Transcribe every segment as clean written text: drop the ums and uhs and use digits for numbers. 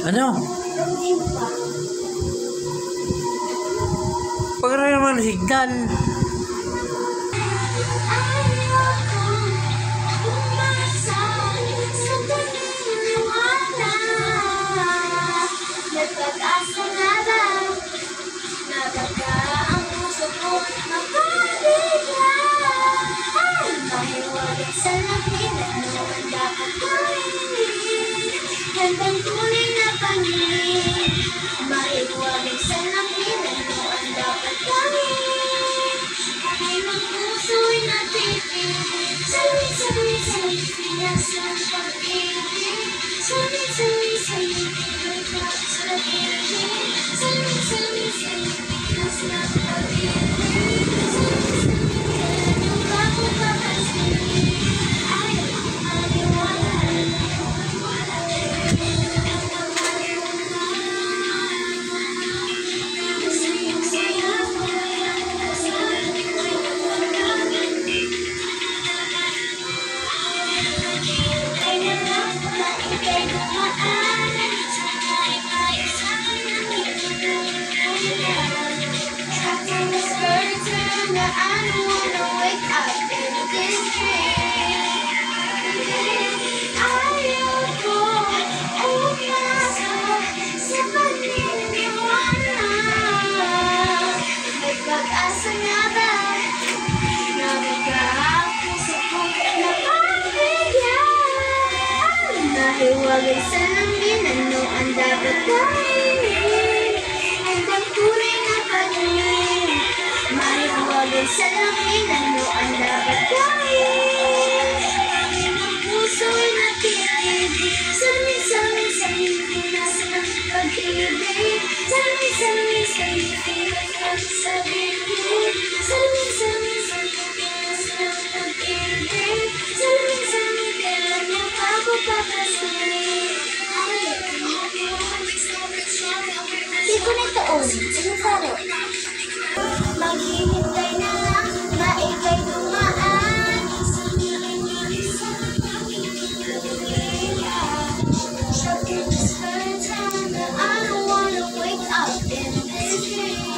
Ano? Pagkara naman signal. Nagpag-asa na ba? Nabagka ang puso ko mapabigyan. Mahiwalig sa langit at naman dapat gawin. Handang tunay na pangingin. Mahiwalig sa langit at naman dapat gawin. Kamay ng puso'y natitigil. Sabi, pinasa ang pag-ibig. Sabi, pinasa ang pag-ibig. Pinasa ang pag-ibig. Yung bago papasin. Ayaw kong maniwala. Sayang mo. Ay naman na ika'y dumaan. Sana ay maisahan ang kinunod. After this curtain, I don't wanna wake up in this dream. Ayaw ko umasa sa paniniwala. May pag-asa nga ba? Nabagka ang puso ko napabigyan. Nahiwalay sa langit, ano ang dapat gawin? Handang tunay na pag-ibig. Mahiwalay sa langit, ano ang dapat gawin? Ang puso'y natitigil. Sabi, pinasa ng pag-ibig. Sabi, pinasa sa bibig. Sabi, pinasa ng pag-ibig. Sabi, kailan niya bago papasin. Di ko na itoon. Ano paro? Maghihintay na lang na ika'y dumaan. Shutting this curtain, I don't wanna wake up in this dream.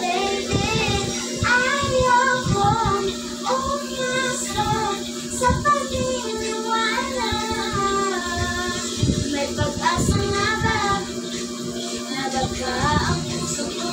Baby, ayaw kong umasa sa paniniwala. May pag-asa nga ba? Nabagka ang puso ko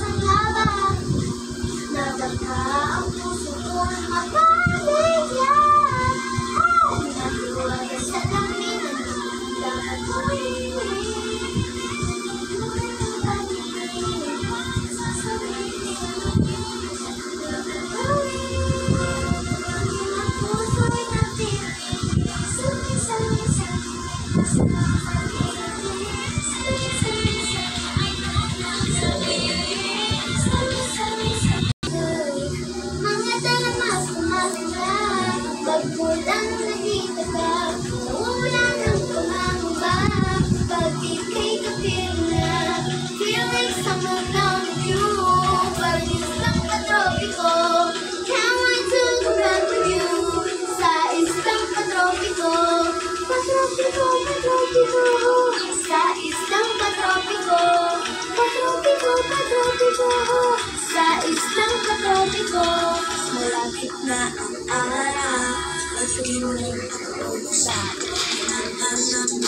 ang haba. Nadagka ang puso ko'y mapabigyan. At naluwag sa langit ang lahat ko'y mga talamas kumakalap, pagkulang nakita ka, nawawala ng pangangamba, pag ika'y kapil na, feeling someone on you, pag isang katropiko, can't wait to come back with you, sa isang katropiko, patropiko, sa isang katropiko, sa isang katropiko, malapit na ang araw, at tumulong ako sa anak ng langit.